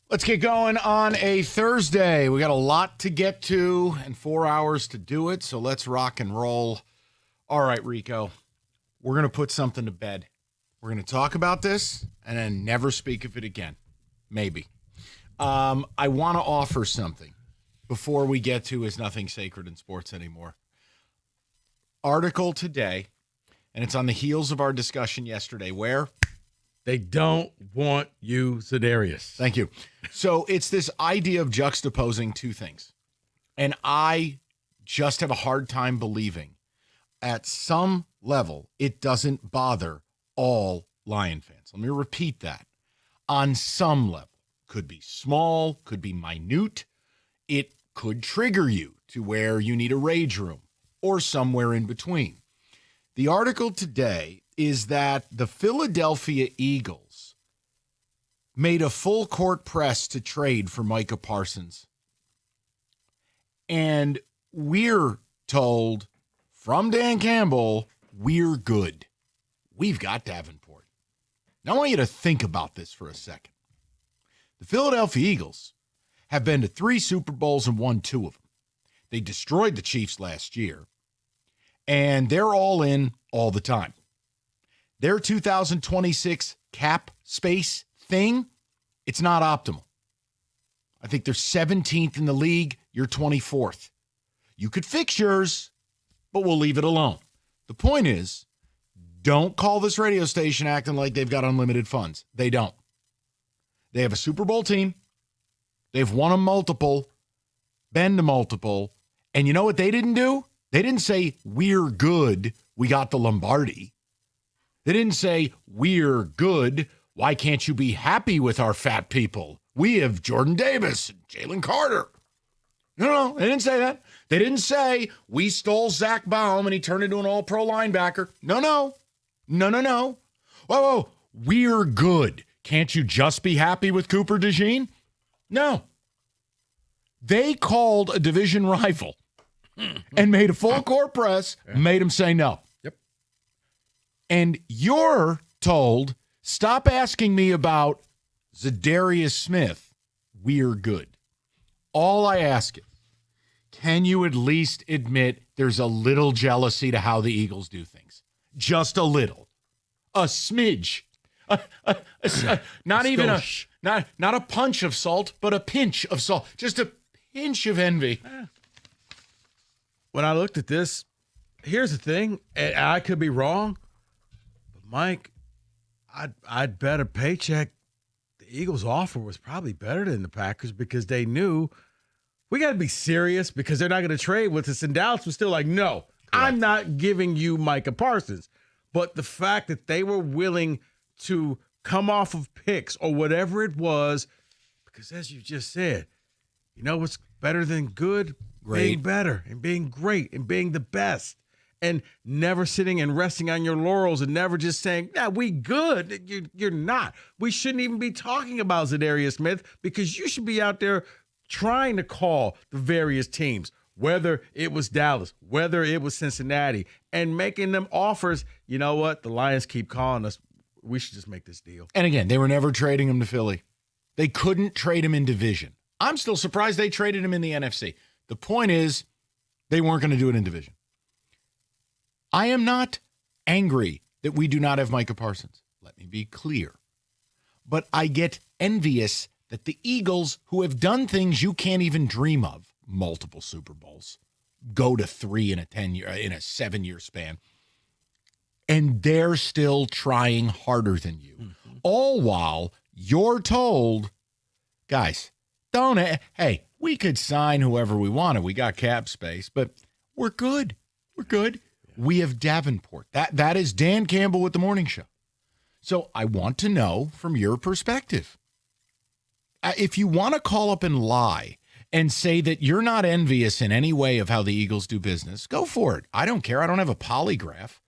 Let's get going on a Thursday. We got a lot to get to and 4 hours to do it, so let's rock and roll. All right, Rico, we're going to put something to bed. We're going to talk about this and then never speak of it again. Maybe. I want to offer something before we get to Is Nothing Sacred in Sports Anymore. Article today, and it's on the heels of our discussion yesterday, where they don't want you, Zedarius. Thank you. So it's this idea of juxtaposing two things. And I just have a hard time believing at some level it doesn't bother all Lion fans. Let me repeat that. On some level. Could be small, could be minute. It could trigger you to where you need a rage room or somewhere in between. The article today is that the Philadelphia Eagles made a full court press to trade for Micah Parsons. And we're told from Dan Campbell, we're good. We've got Davenport. Now I want you to think about this for a second. The Philadelphia Eagles have been to 3 Super Bowls and won 2 of them. They destroyed the Chiefs last year, and they're all in all the time. Their 2026 cap space thing, it's not optimal. I think they're 17th in the league. You're 24th. You could fix yours, but we'll leave it alone. The point is, don't call this radio station acting like they've got unlimited funds. They don't. They have a Super Bowl team. They've won a multiple, been to multiple. And you know what they didn't do? They didn't say, we're good, we got the Lombardi. They didn't say, we're good, why can't you be happy with our fat people? We have Jordan Davis and Jalen Carter. No, they didn't say that. They didn't say, we stole Zach Baum and he turned into an all-pro linebacker. No. Whoa, we're good. Can't you just be happy with Cooper DeJean? No. They called a division rival and made a full court press, made him say no. Yep. And you're told, stop asking me about Zedarius Smith. We're good. All I ask is, can you at least admit there's a little jealousy to how the Eagles do things? Just a little. A smidge. Not even not a punch of salt, but a pinch of salt. Just a pinch of envy. When I looked at this, here's the thing, and I could be wrong, but Mike, I'd bet a paycheck the Eagles' offer was probably better than the Packers because they knew we got to be serious because they're not going to trade with us. And Dallas was still like, no, I'm not giving you Micah Parsons. But the fact that they were willing to come off of picks or whatever it was, because as you just said, you know what's better than good? Great. Being better and being great and being the best and never sitting and resting on your laurels and never just saying, yeah, we good. You're not. We shouldn't even be talking about Zedarius Smith because you should be out there trying to call the various teams, whether it was Dallas, whether it was Cincinnati, and making them offers. You know what? The Lions keep calling us. We should just make this deal. And again, they were never trading him to Philly. They couldn't trade him in division. I'm still surprised they traded him in the NFC. The point is, they weren't going to do it in division. I am not angry that we do not have Micah Parsons. Let me be clear. But I get envious that the Eagles, who have done things you can't even dream of, multiple Super Bowls, go to 3 in a 7-year span, and they're still trying harder than you. Mm-hmm. All while you're told, guys, hey, we could sign whoever we wanted. We got cap space, but we're good. We're good. Yeah. We have Davenport. That is Dan Campbell with the morning show. So I want to know from your perspective. If you want to call up and lie and say that you're not envious in any way of how the Eagles do business, go for it. I don't care. I don't have a polygraph.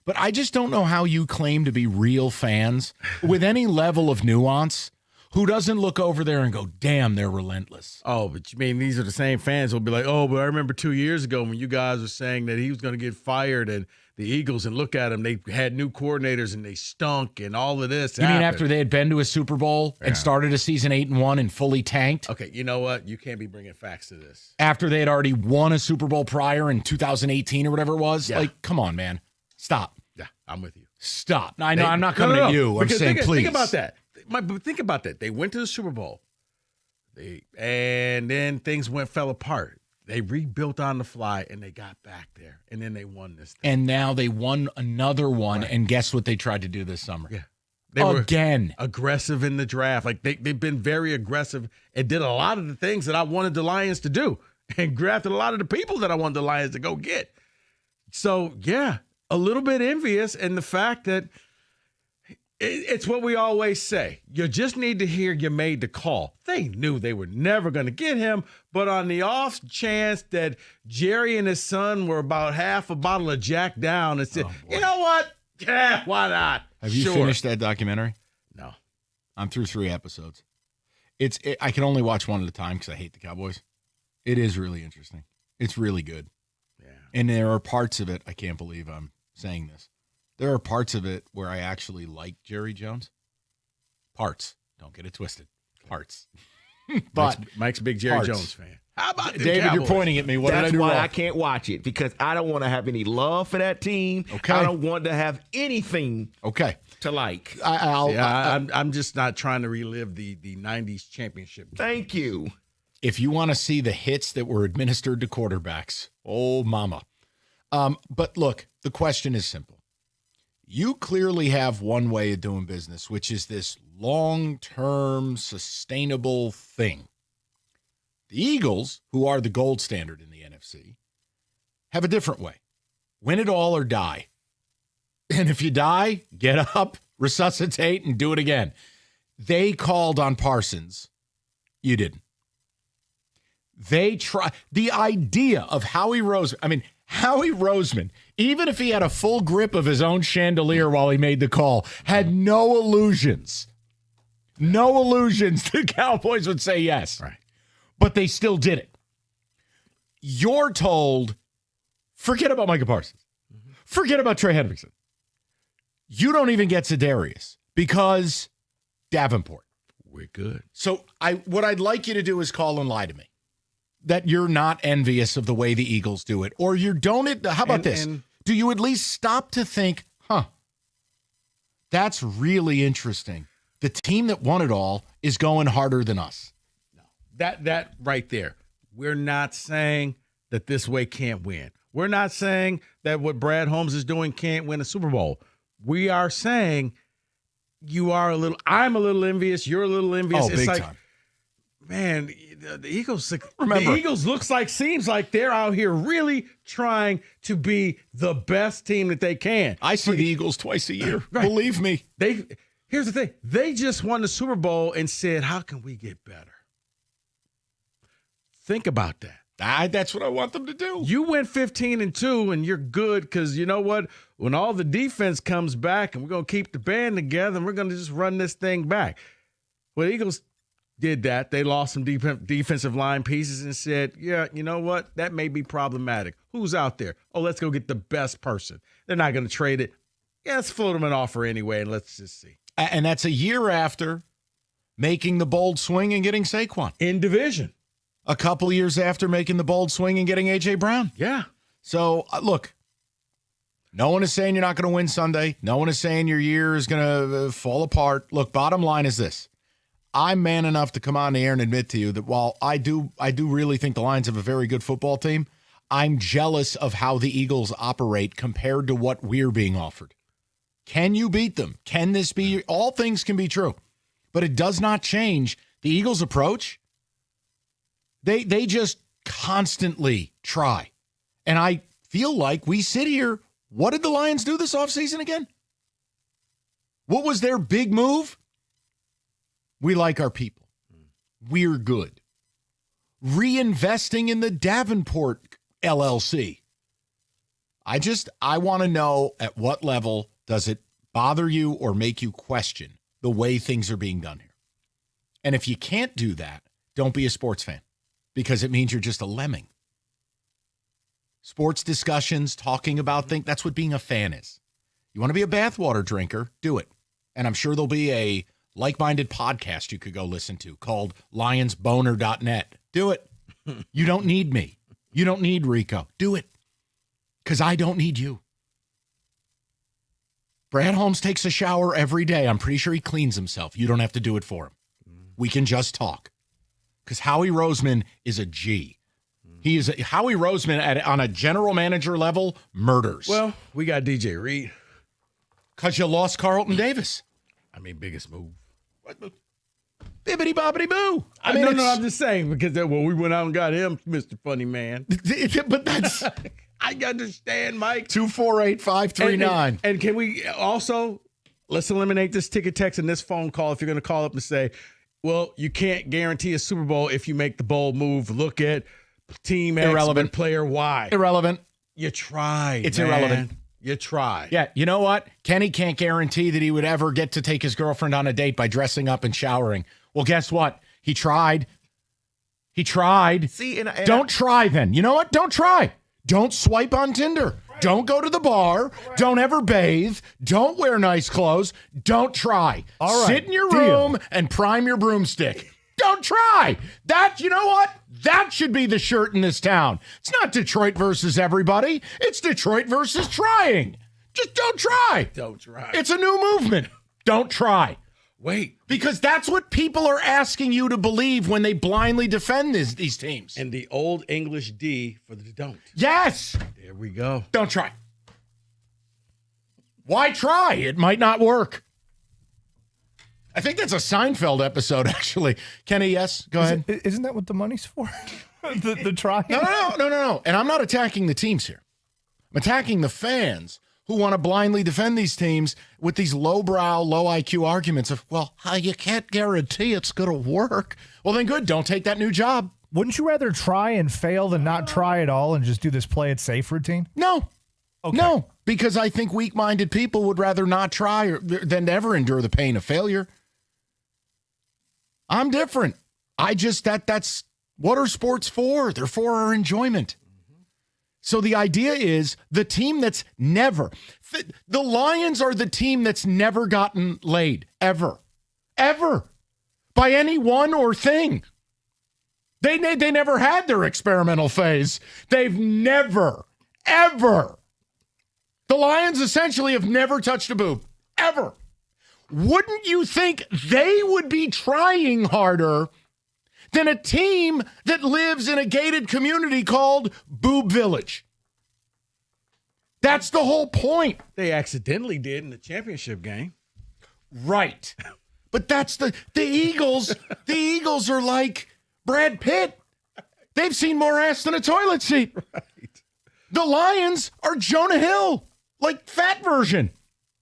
But I just don't know how you claim to be real fans with any level of nuance Who doesn't look over there and go, damn, they're relentless? Oh, but you mean these are the same fans who'll be like, oh, but I remember 2 years ago when you guys were saying that he was going to get fired and the Eagles, and look at them, they had new coordinators and they stunk and all of this. You mean after they had been to a Super Bowl and started a season 8-1 and fully tanked? Okay, you know what? You can't be bringing facts to this. After they had already won a Super Bowl prior in 2018 or whatever it was? Yeah. Like, come on, man. Stop. Yeah, I'm with you. Stop. I know I'm not coming at you. I'm saying please. Think about that. Think about that. They went to the Super Bowl, and then things fell apart. They rebuilt on the fly, and they got back there, and then they won this thing. And now they won another one, and guess what they tried to do this summer? Yeah. They were aggressive in the draft. Like, they've been very aggressive and did a lot of the things that I wanted the Lions to do and drafted a lot of the people that I wanted the Lions to go get. So, yeah, a little bit envious in the fact that it's what we always say. You just need to hear you made the call. They knew they were never going to get him, but on the off chance that Jerry and his son were about half a bottle of Jack down and said, you know what? Yeah, why not? Have you finished that documentary? No. I'm through 3 episodes. I can only watch one at a time because I hate the Cowboys. It is really interesting. It's really good. Yeah. And there are parts of it, I can't believe I'm saying this. There are parts of it where I actually like Jerry Jones. Parts. Don't get it twisted. Parts. But Mike's a big Jerry Jones fan. How about David, Cowboys? you're pointing at me. What That's did I do why wrong? I can't watch it, because I don't want to have any love for that team. Okay. I don't want to have anything to like. I'm just not trying to relive the 90s championship game. Thank you. If you want to see the hits that were administered to quarterbacks, oh, mama. But look, the question is simple. You clearly have one way of doing business, which is this long-term, sustainable thing. The Eagles, who are the gold standard in the NFC, have a different way. Win it all or die. And if you die, get up, resuscitate, and do it again. They called on Parsons. You didn't. They try. The idea of Howie Roseman, even if he had a full grip of his own chandelier while he made the call, had no illusions. No illusions the Cowboys would say yes. Right. But they still did it. You're told, forget about Micah Parsons. Forget about Trey Hendrickson. You don't even get Za'Darius because Davenport. We're good. So what I'd like you to do is call and lie to me that you're not envious of the way the Eagles do it. Or you don't. How about this? Do you at least stop to think, that's really interesting. The team that won it all is going harder than us. No, that right there. We're not saying that this way can't win. We're not saying that what Brad Holmes is doing can't win a Super Bowl. We are saying I'm a little envious. You're a little envious. Oh, it's big like, time. Man, the Eagles. Remember, the Eagles seems like they're out here really trying to be the best team that they can. I see the Eagles twice a year. Right. Believe me. Here's the thing. They just won the Super Bowl and said, how can we get better? Think about that. That's what I want them to do. You went 15-2 and you're good because you know what? When all the defense comes back and we're going to keep the band together and we're going to just run this thing back. Well, the Eagles did that. They lost some defensive line pieces and said, yeah, you know what? That may be problematic. Who's out there? Oh, let's go get the best person. They're not going to trade it. Yeah, let's float them an offer anyway and let's just see. And that's a year after making the bold swing and getting Saquon. In division. A couple of years after making the bold swing and getting A.J. Brown. Yeah. So, look, no one is saying you're not going to win Sunday. No one is saying your year is going to fall apart. Look, bottom line is this. I'm man enough to come on the air and admit to you that while I do really think the Lions have a very good football team, I'm jealous of how the Eagles operate compared to what we're being offered. Can you beat them? Can this be? All things can be true, but it does not change the Eagles' approach. They just constantly try. And I feel like we sit here. What did the Lions do this offseason again? What was their big move? We like our people. We're good. Reinvesting in the Davenport LLC. I want to know at what level does it bother you or make you question the way things are being done here? And if you can't do that, don't be a sports fan because it means you're just a lemming. Sports discussions, talking about things, that's what being a fan is. You want to be a bathwater drinker, do it. And I'm sure there'll be a like-minded podcast you could go listen to called lionsboner.net. Do it. You don't need me. You don't need Rico. Do it. Because I don't need you. Brad Holmes takes a shower every day. I'm pretty sure he cleans himself. You don't have to do it for him. We can just talk. Because Howie Roseman is a G. He is Howie Roseman on a general manager level murders. Well, we got DJ Reed. Because you lost Carlton Davis. I mean, biggest move. Bibbity bobbity boo. I mean, no, I'm just saying because we went out and got him, Mr. Funny Man. But that's I understand, Mike. 248-539. And can we also let's eliminate this ticket text and this phone call if you're going to call up and say, well, you can't guarantee a Super Bowl if you make the bold move. Look at team X, irrelevant. Player Y. Irrelevant. You tried. It's man. irrelevant. You tried. Yeah, you know what? Kenny can't guarantee that he would ever get to take his girlfriend on a date by dressing up and showering. Well, guess what? He tried. He tried. See, don't try then. You know what? Don't try. Don't swipe on Tinder. Right. Don't go to the bar. Right. Don't ever bathe. Don't wear nice clothes. Don't try. All right. Sit in your room and prime your broomstick. Don't try. That, you know what? That should be the shirt in this town. It's not Detroit versus everybody. It's Detroit versus trying. Just don't try. Don't try. It's a new movement. Don't try. Wait. Because that's what people are asking you to believe when they blindly defend these teams. And the old English D for the don't. Yes. There we go. Don't try. Why try? It might not work. I think that's a Seinfeld episode, actually. Kenny, yes? Go ahead. Isn't that what the money's for? the try? No. And I'm not attacking the teams here. I'm attacking the fans who want to blindly defend these teams with these lowbrow, low IQ arguments of, well, you can't guarantee it's going to work. Well, then good. Don't take that new job. Wouldn't you rather try and fail than not try at all and just do this play it safe routine? No. Okay. No, because I think weak-minded people would rather not try than ever endure the pain of failure. I'm different. That's what are sports for? They're for our enjoyment. So the idea is the team that's never, the Lions are the team that's never gotten laid, ever, by anyone or thing. They never had their experimental phase. They've never, ever. The Lions essentially have never touched a boob, ever. Wouldn't you think they would be trying harder than a team that lives in a gated community called Boob Village? That's the whole point. They accidentally did in the championship game. Right. But that's the Eagles. The Eagles are like Brad Pitt. They've seen more ass than a toilet seat. Right. The Lions are Jonah Hill, like fat version.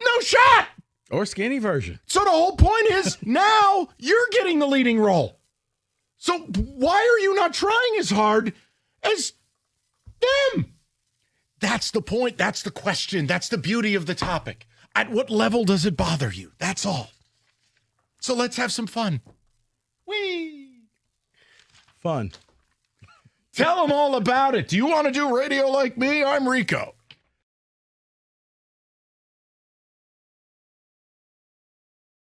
No shot. Or skinny version. So the whole point is now you're getting the leading role. So why are you not trying as hard as them? That's the point. That's the question. That's the beauty of the topic. At what level does it bother you? That's all. So let's have some fun. Whee! Fun. Tell them all about it. Do you want to do radio like me? I'm Rico.